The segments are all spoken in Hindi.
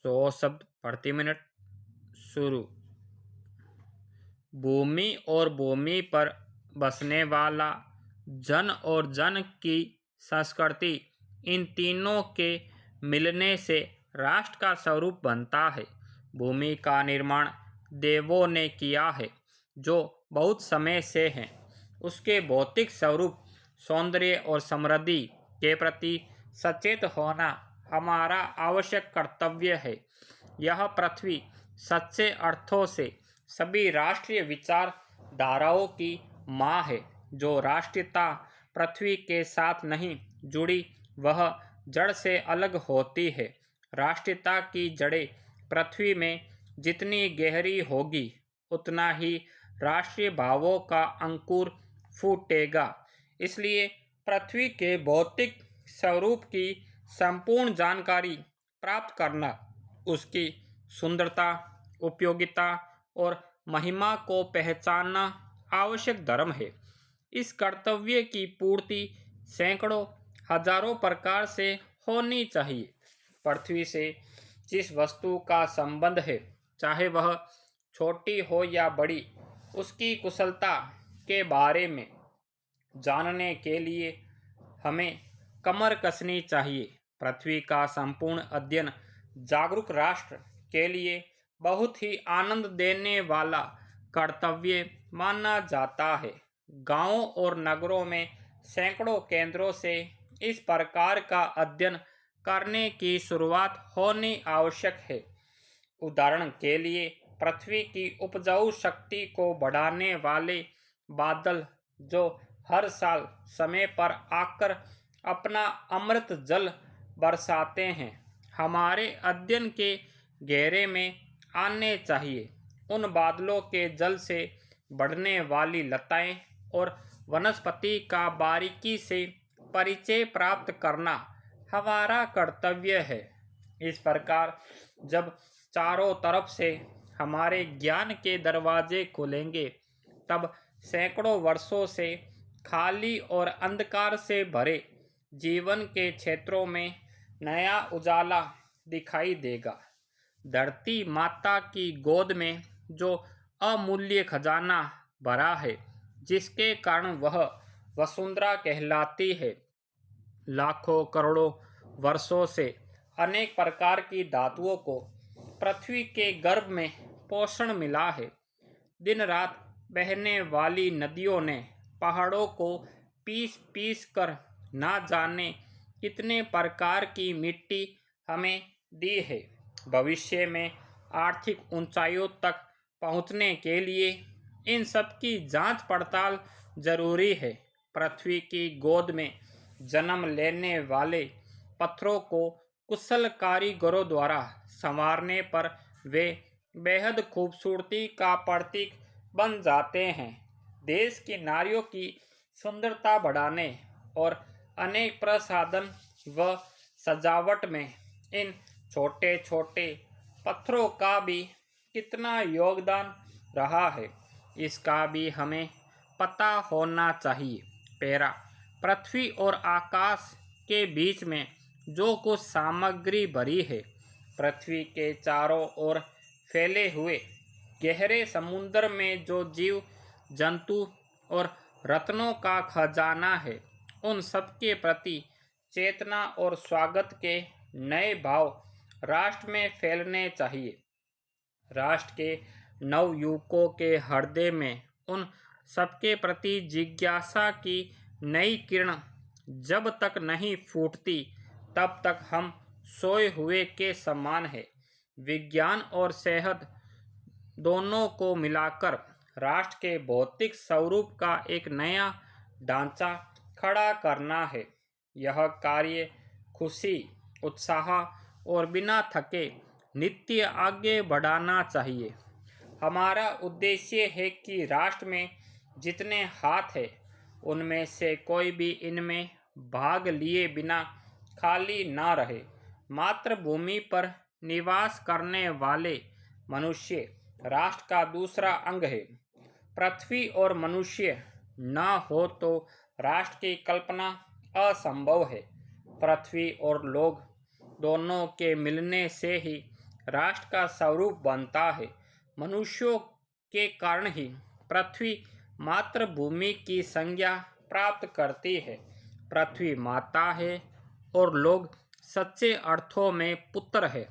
100 शब्द प्रति मिनट। शुरू। भूमि और भूमि पर बसने वाला जन और जन की संस्कृति, इन तीनों के मिलने से राष्ट्र का स्वरूप बनता है। भूमि का निर्माण देवों ने किया है, जो बहुत समय से है। उसके भौतिक स्वरूप, सौंदर्य और समृद्धि के प्रति सचेत होना हमारा आवश्यक कर्तव्य है। यह पृथ्वी सच्चे अर्थों से सभी राष्ट्रीय विचारधाराओं की माँ है। जो राष्ट्रीयता पृथ्वी के साथ नहीं जुड़ी, वह जड़ से अलग होती है। राष्ट्रीयता की जड़ें पृथ्वी में जितनी गहरी होगी, उतना ही राष्ट्रीय भावों का अंकुर फूटेगा। इसलिए पृथ्वी के भौतिक स्वरूप की संपूर्ण जानकारी प्राप्त करना, उसकी सुंदरता, उपयोगिता और महिमा को पहचानना आवश्यक धर्म है। इस कर्तव्य की पूर्ति सैकड़ों हजारों प्रकार से होनी चाहिए। पृथ्वी से जिस वस्तु का संबंध है, चाहे वह छोटी हो या बड़ी, उसकी कुशलता के बारे में जानने के लिए हमें कमर कसनी चाहिए। पृथ्वी का संपूर्ण अध्ययन जागरूक राष्ट्र के लिए बहुत ही आनंद देने वाला कर्तव्य माना जाता है। गांवों और नगरों में सैकड़ों केंद्रों से इस प्रकार का अध्ययन करने की शुरुआत होनी आवश्यक है। उदाहरण के लिए, पृथ्वी की उपजाऊ शक्ति को बढ़ाने वाले बादल, जो हर साल समय पर आकर अपना अमृत जल बरसाते हैं, हमारे अध्ययन के घेरे में आने चाहिए। उन बादलों के जल से बढ़ने वाली लताएं और वनस्पति का बारीकी से परिचय प्राप्त करना हमारा कर्तव्य है। इस प्रकार जब चारों तरफ से हमारे ज्ञान के दरवाजे खुलेंगे, तब सैकड़ों वर्षों से खाली और अंधकार से भरे जीवन के क्षेत्रों में नया उजाला दिखाई देगा। धरती माता की गोद में जो अमूल्य खजाना भरा है, जिसके कारण वह वसुंधरा कहलाती है, लाखों करोड़ों वर्षों से अनेक प्रकार की धातुओं को पृथ्वी के गर्भ में पोषण मिला है। दिन रात बहने वाली नदियों ने पहाड़ों को पीस पीस कर ना जाने कितने प्रकार की मिट्टी हमें दी है। भविष्य में आर्थिक ऊंचाइयों तक पहुंचने के लिए इन सब की जांच पड़ताल जरूरी है। पृथ्वी की गोद में जन्म लेने वाले पत्थरों को कुशल कारीगरों द्वारा संवारने पर वे बेहद खूबसूरती का प्रतीक बन जाते हैं। देश की नारियों की सुंदरता बढ़ाने और अनेक प्रसाधन व सजावट में इन छोटे छोटे पत्थरों का भी कितना योगदान रहा है, इसका भी हमें पता होना चाहिए। पैरा। पृथ्वी और आकाश के बीच में जो कुछ सामग्री भरी है, पृथ्वी के चारों ओर फैले हुए गहरे समुद्र में जो जीव जंतु और रत्नों का खजाना है, उन सब के प्रति चेतना और स्वागत के नए भाव राष्ट्र में फैलने चाहिए। राष्ट्र के नवयुवकों के हृदय में उन सबके प्रति जिज्ञासा की नई किरण जब तक नहीं फूटती, तब तक हम सोए हुए के समान है। विज्ञान और सेहत दोनों को मिलाकर राष्ट्र के भौतिक स्वरूप का एक नया ढांचा खड़ा करना है। यह कार्य खुशी, उत्साह और बिना थके नित्य आगे बढ़ाना चाहिए। हमारा उद्देश्य है कि राष्ट्र में जितने हाथ हैं, उनमें से कोई भी इनमें भाग लिए बिना खाली ना रहे। मातृभूमि पर निवास करने वाले मनुष्य राष्ट्र का दूसरा अंग है। पृथ्वी और मनुष्य न हो तो राष्ट्र की कल्पना असंभव है। पृथ्वी और लोग दोनों के मिलने से ही राष्ट्र का स्वरूप बनता है। मनुष्यों के कारण ही पृथ्वी मातृभूमि की संज्ञा प्राप्त करती है। पृथ्वी माता है और लोग सच्चे अर्थों में पुत्र है।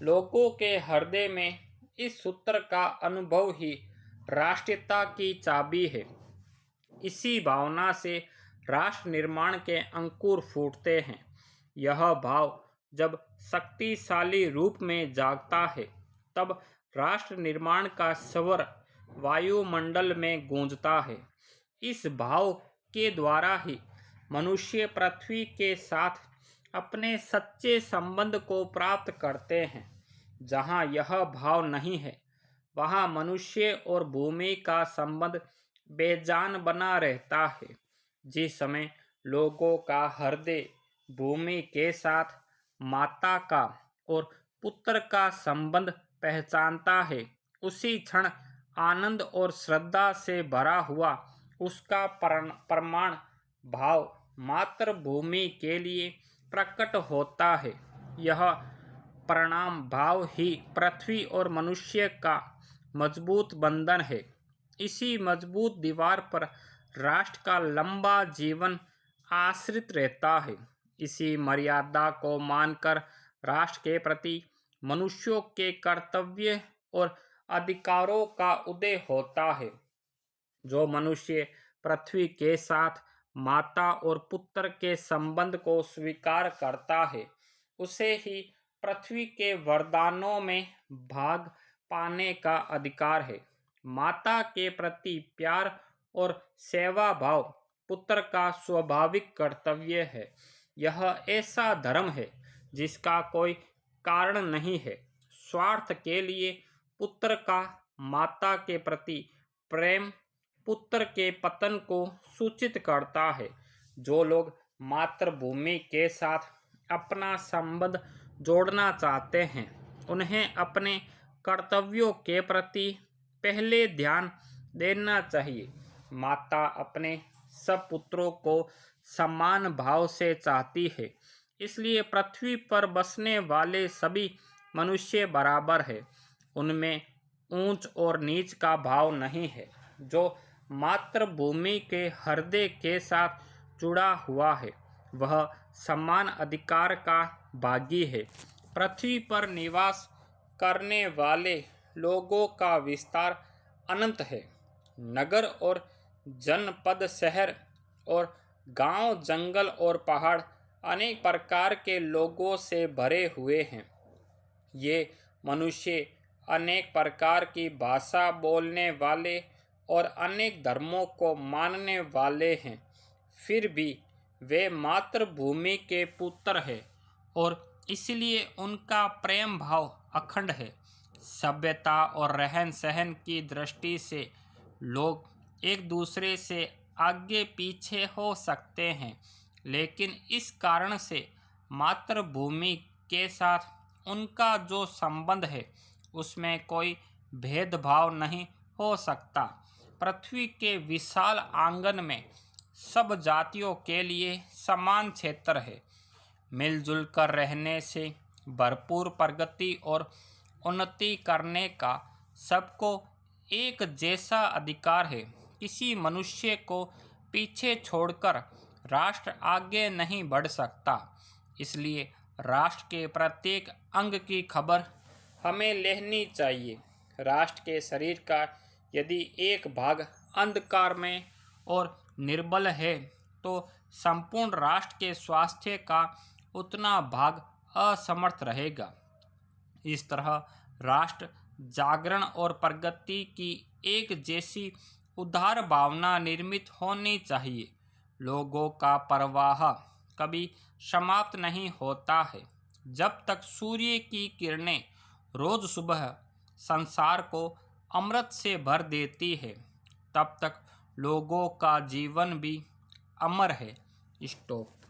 लोगों के हृदय में इस सूत्र का अनुभव ही राष्ट्रीयता की चाबी है। इसी भावना से राष्ट्र निर्माण के अंकुर फूटते हैं। यह भाव जब शक्तिशाली रूप में जागता है, तब राष्ट्र निर्माण का स्वर वायुमंडल में गूंजता है। इस भाव के द्वारा ही मनुष्य पृथ्वी के साथ अपने सच्चे संबंध को प्राप्त करते हैं। जहाँ यह भाव नहीं है, वहाँ मनुष्य और भूमि का संबंध बेजान बना रहता है। जिस समय लोगों का हृदय भूमि के साथ माता का और पुत्र का संबंध पहचानता है, उसी क्षण आनंद और श्रद्धा से भरा हुआ उसका प्रमाण भाव मातृभूमि के लिए प्रकट होता है। यह प्रणाम भाव ही पृथ्वी और मनुष्य का मजबूत बंधन है। इसी मजबूत दीवार पर राष्ट्र का लंबा जीवन आश्रित रहता है। इसी मर्यादा को मानकर राष्ट्र के प्रति मनुष्यों के कर्तव्य और अधिकारों का उदय होता है। जो मनुष्य पृथ्वी के साथ माता और पुत्र के संबंध को स्वीकार करता है, उसे ही पृथ्वी के वरदानों में भाग पाने का अधिकार है। माता के प्रति प्यार और सेवा भाव पुत्र का स्वाभाविक कर्तव्य है। यह ऐसा धर्म है जिसका कोई कारण नहीं है। स्वार्थ के लिए पुत्र का माता के प्रति प्रेम पुत्र के पतन को सूचित करता है। जो लोग मातृभूमि के साथ अपना संबंध जोड़ना चाहते हैं, उन्हें अपने कर्तव्यों के प्रति पहले ध्यान देना चाहिए। माता अपने सब पुत्रों को समान भाव से चाहती है, इसलिए पृथ्वी पर बसने वाले सभी मनुष्य बराबर है। उनमें ऊंच और नीच का भाव नहीं है। जो मातृभूमि के हृदय के साथ जुड़ा हुआ है, वह समान अधिकार का भागी है। पृथ्वी पर निवास करने वाले लोगों का विस्तार अनंत है। नगर और जनपद, शहर और गांव, जंगल और पहाड़ अनेक प्रकार के लोगों से भरे हुए हैं। ये मनुष्य अनेक प्रकार की भाषा बोलने वाले और अनेक धर्मों को मानने वाले हैं। फिर भी वे मातृभूमि के पुत्र हैं और इसलिए उनका प्रेम भाव अखंड है। सभ्यता और रहन सहन की दृष्टि से लोग एक दूसरे से आगे पीछे हो सकते हैं, लेकिन इस कारण से मातृभूमि के साथ उनका जो संबंध है, उसमें कोई भेदभाव नहीं हो सकता। पृथ्वी के विशाल आंगन में सब जातियों के लिए समान क्षेत्र है। मिलजुल कर रहने से भरपूर प्रगति और उन्नति करने का सबको एक जैसा अधिकार है। किसी मनुष्य को पीछे छोड़कर राष्ट्र आगे नहीं बढ़ सकता। इसलिए राष्ट्र के प्रत्येक अंग की खबर हमें लेनी चाहिए। राष्ट्र के शरीर का यदि एक भाग अंधकार में और निर्बल है, तो संपूर्ण राष्ट्र के स्वास्थ्य का उतना भाग असमर्थ रहेगा। इस तरह राष्ट्र जागरण और प्रगति की एक जैसी उदार भावना निर्मित होनी चाहिए। लोगों का प्रवाह कभी समाप्त नहीं होता है। जब तक सूर्य की किरणें रोज सुबह संसार को अमृत से भर देती है, तब तक लोगों का जीवन भी अमर है। स्टॉप।